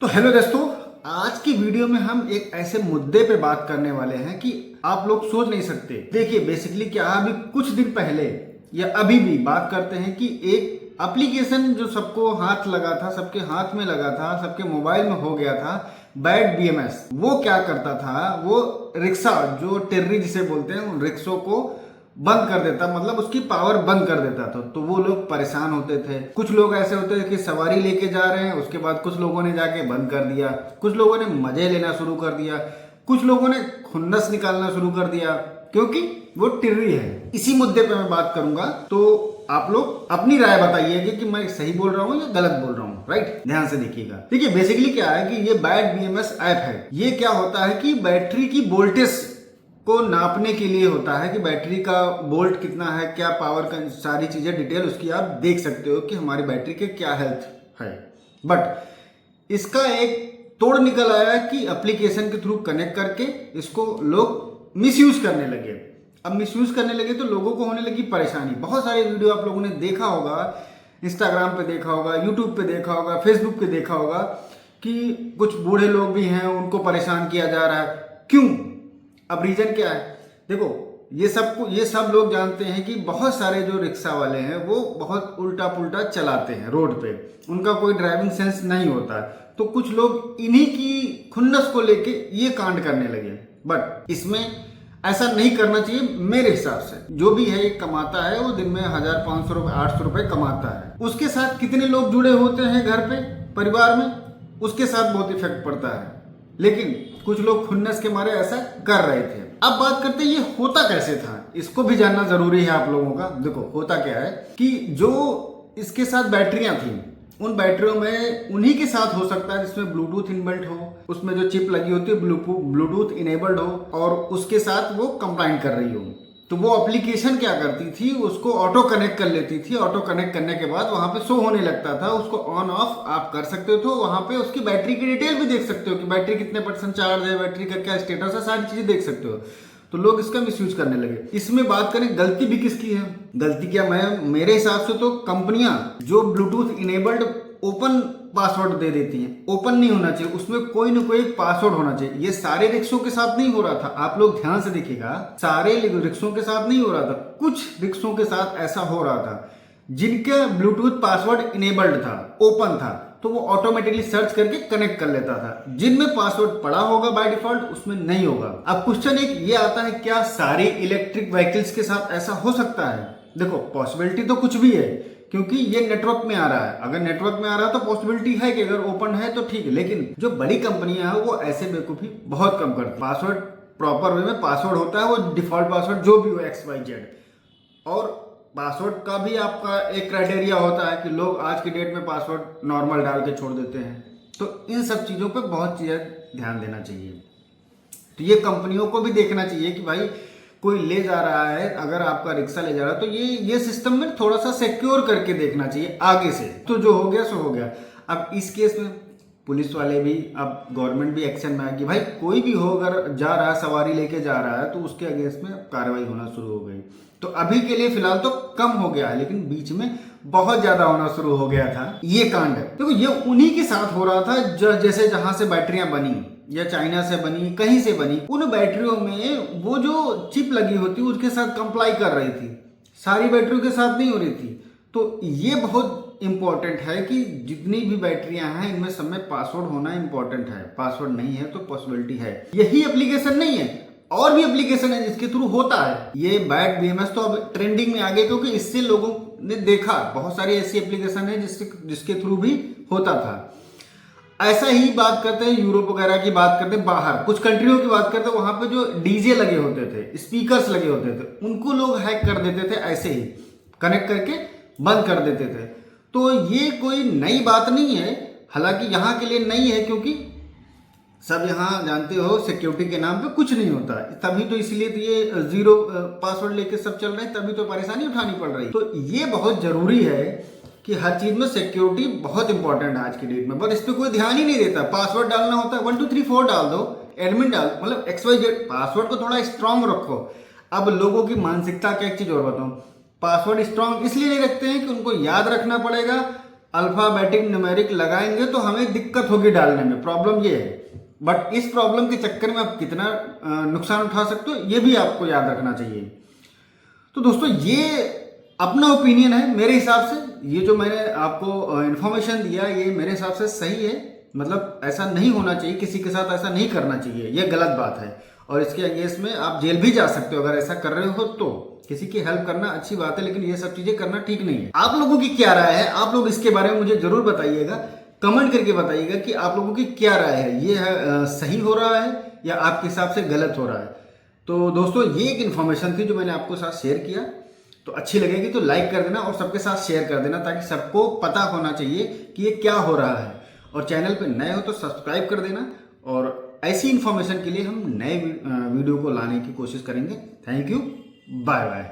तो हेलो दोस्तों, आज की वीडियो में हम एक ऐसे मुद्दे पे बात करने वाले हैं कि आप लोग सोच नहीं सकते। देखिए बेसिकली क्या, अभी कुछ दिन पहले या अभी भी बात करते हैं कि एक एप्लीकेशन जो सबको हाथ लगा था, सबके हाथ में लगा था, सबके मोबाइल में हो गया था, बैड बीएमएस। वो क्या करता था, वो रिक्शा जो टेर्री जिसे बोलते हैं उन रिक्शों को बंद कर देता, मतलब उसकी पावर बंद कर देता था। तो वो लोग परेशान होते थे। कुछ लोग ऐसे होते थे कि सवारी लेके जा रहे हैं, उसके बाद कुछ लोगों ने जाके बंद कर दिया, कुछ लोगों ने मजे लेना शुरू कर दिया, कुछ लोगों ने खुन्नस निकालना शुरू कर दिया, क्योंकि वो टिर्री है। इसी मुद्दे पे मैं बात करूंगा, तो आप लोग अपनी राय बताइएगा कि मैं सही बोल रहा हूँ या गलत बोल रहा हूँ। राइट, ध्यान से देखिएगा। देखिए बेसिकली क्या है कि ये बैड बीएमएस ऐप है। ये क्या होता है कि बैटरी की वोल्टेज को नापने के लिए होता है कि बैटरी का वोल्ट कितना है, क्या पावर का, सारी चीजें डिटेल उसकी आप देख सकते हो कि हमारी बैटरी के क्या हेल्थ है। बट इसका एक तोड़ निकल आया कि एप्लीकेशन के थ्रू कनेक्ट करके इसको लोग मिसयूज करने लगे। अब मिसयूज करने लगे तो लोगों को होने लगी परेशानी। बहुत सारे वीडियो आप लोगों ने देखा होगा, इंस्टाग्राम पे देखा होगा, यूट्यूब पे देखा होगा, फेसबुक पे देखा होगा कि कुछ बूढ़े लोग भी हैं, उनको परेशान किया जा रहा है। क्यों? अब रीजन क्या है? देखो, ये सब लोग जानते हैं कि बहुत सारे जो रिक्शा वाले हैं वो बहुत उल्टा पुल्टा चलाते हैं रोड पे, उनका कोई ड्राइविंग सेंस नहीं होता। तो कुछ लोग इन्हीं की खुन्नस को लेके ये कांड करने लगे। बट इसमें ऐसा नहीं करना चाहिए मेरे हिसाब से। जो भी है एक कमाता है, वो दिन में 1500 रुपए 800 रुपए कमाता है। उसके साथ कितने लोग जुड़े होते हैं घर पे, परिवार में, उसके साथ बहुत इफेक्ट पड़ता है। लेकिन कुछ लोग खुन्नस के मारे ऐसा कर रहे थे। अब बात करते हैं ये होता कैसे था, इसको भी जानना जरूरी है आप लोगों का। देखो होता क्या है कि जो इसके साथ बैटरियां थी, उन बैटरियों में उन्हीं के साथ हो सकता है जिसमें ब्लूटूथ इनबिल्ट हो, उसमें जो चिप लगी होती है ब्लूटूथ इनेबल्ड हो और उसके साथ वो कंप्लाइंट कर रही हो। तो वो एप्लीकेशन क्या करती थी, उसको ऑटो कनेक्ट कर लेती थी। ऑटो कनेक्ट करने के बाद वहां पे शो होने लगता था, उसको ऑन ऑफ आप कर सकते हो। वहां पे उसकी बैटरी की डिटेल भी देख सकते हो कि बैटरी कितने % चार्ज है, बैटरी का क्या स्टेटस है, सारी चीजें देख सकते हो। तो लोग इसका मिसयूज करने लगे। इसमें बात करें गलती भी किसकी है? गलती क्या, मेरे हिसाब से तो कंपनियां जो ब्लूटूथ इनेबल्ड ओपन पासवर्ड दे देती हैं। ओपन नहीं होना चाहिए, उसमें कोई ना कोई पासवर्ड होना चाहिए। ये सारे रिक्शों के साथ नहीं हो रहा था, आप लोग ध्यान से देखिएगा, सारे रिक्शों के साथ नहीं हो रहा था। कुछ रिक्शों के साथ ऐसा हो रहा था जिनके ब्लूटूथ पासवर्ड इनेबल्ड था, ओपन था, तो वो ऑटोमेटिकली सर्च करके कनेक्ट कर लेता था। जिनमें पासवर्ड पड़ा होगा बाय डिफॉल्ट, उसमें नहीं होगा। अब क्वेश्चन एक ये आता है, क्या सारी इलेक्ट्रिक व्हीकल्स के साथ ऐसा हो सकता है? देखो पॉसिबिलिटी तो कुछ भी है, क्योंकि ये नेटवर्क में आ रहा है। अगर नेटवर्क में आ रहा है तो पॉसिबिलिटी है कि अगर ओपन है तो ठीक है। लेकिन जो बड़ी कंपनियां हैं वो ऐसे बेवकूफी बहुत कम करती है। पासवर्ड प्रॉपर वे में पासवर्ड होता है, वो डिफॉल्ट पासवर्ड जो भी हो XYZ। और पासवर्ड का भी आपका एक क्राइटेरिया होता है कि लोग आज की डेट में पासवर्ड नॉर्मल डाल के छोड़ देते हैं। तो इन सब चीजों पे बहुत चीजें ध्यान देना चाहिए। तो ये कंपनियों को भी देखना चाहिए कि भाई कोई ले जा रहा है, अगर आपका रिक्शा ले जा रहा है तो ये सिस्टम में थोड़ा सा सिक्योर करके देखना चाहिए आगे से। तो जो हो गया सो हो गया। अब इस केस में पुलिस वाले भी, अब गवर्नमेंट भी एक्शन में आएगी। भाई कोई भी हो, अगर जा रहा है, सवारी लेके जा रहा है, तो उसके अगेंस्ट में कार्रवाई होना शुरू हो गई। तो अभी के लिए फिलहाल तो कम हो गया है, लेकिन बीच में बहुत ज्यादा होना शुरू हो गया था ये कांड। देखो ये उन्हीं के साथ हो रहा था जैसे जहां से बैटरियां बनी, या चाइना से बनी, कहीं से बनी, उन बैटरियों में वो जो चिप लगी होती उसके साथ कंप्लाई कर रही थी, सारी बैटरियों के साथ नहीं हो रही थी। तो ये बहुत इंपॉर्टेंट है कि जितनी भी बैटरियां हैं इनमें सब में पासवर्ड होना इंपॉर्टेंट है। पासवर्ड नहीं है तो पॉसिबिलिटी है। यही एप्लीकेशन नहीं है, और भी एप्लीकेशन है जिसके थ्रू होता है। ये बैड बीएमएस तो अब ट्रेंडिंग में आ गए, क्योंकि इससे लोगों ने देखा, बहुत सारी ऐसी एप्लीकेशन है जिसके थ्रू भी होता था। ऐसा ही बात करते हैं यूरोप वगैरह की, बात करते हैं बाहर कुछ कंट्रियों की बात करते हैं, वहां पे जो डीजे लगे होते थे, स्पीकर्स लगे होते थे, उनको लोग हैक कर देते थे, ऐसे ही कनेक्ट करके बंद कर देते थे। तो ये कोई नई बात नहीं है, हालांकि यहाँ के लिए नई है, क्योंकि सब यहाँ जानते हो सिक्योरिटी के नाम पे कुछ नहीं होता। तभी तो इसलिए तो ये जीरो पासवर्ड लेके सब चल रहे हैं, तभी तो परेशानी उठानी पड़ रही। तो ये बहुत जरूरी है कि हर चीज में सिक्योरिटी बहुत इंपॉर्टेंट है आज की डेट में। बट इस पर कोई ध्यान ही नहीं देता। पासवर्ड डालना होता है 1 2 3 4 डाल दो, एडमिन डाल, मतलब XYZ। पासवर्ड को थोड़ा स्ट्रांग रखो। अब लोगों की मानसिकता का एक चीज और बताऊं, पासवर्ड स्ट्रांग इसलिए नहीं रखते हैं कि उनको याद रखना पड़ेगा, अल्फाबेटिक न्यूमेरिक लगाएंगे तो हमें दिक्कत होगी डालने में, प्रॉब्लम ये है। बट इस प्रॉब्लम के चक्कर में आप कितना नुकसान उठा सकते हो ये भी आपको याद रखना चाहिए। तो दोस्तों ये अपना ओपिनियन है मेरे हिसाब से, ये जो मैंने आपको इन्फॉर्मेशन दिया ये मेरे हिसाब से सही है। मतलब ऐसा नहीं होना चाहिए, किसी के साथ ऐसा नहीं करना चाहिए, ये गलत बात है और इसके अगेंस्ट में आप जेल भी जा सकते हो अगर ऐसा कर रहे हो तो। किसी की हेल्प करना अच्छी बात है लेकिन ये सब चीजें करना ठीक नहीं है। आप लोगों की क्या राय है, आप लोग इसके बारे में मुझे जरूर बताइएगा, कमेंट करके बताइएगा कि आप लोगों की क्या राय है, ये सही हो रहा है या आपके हिसाब से गलत हो रहा है। तो दोस्तों ये एक इन्फॉर्मेशन थी जो मैंने आपको साथ शेयर किया, तो अच्छी लगेगी तो लाइक कर देना और सबके साथ शेयर कर देना ताकि सबको पता होना चाहिए कि ये क्या हो रहा है। और चैनल पे नए हो तो सब्सक्राइब कर देना और ऐसी इन्फॉर्मेशन के लिए हम नए वीडियो को लाने की कोशिश करेंगे। Thank you, bye bye.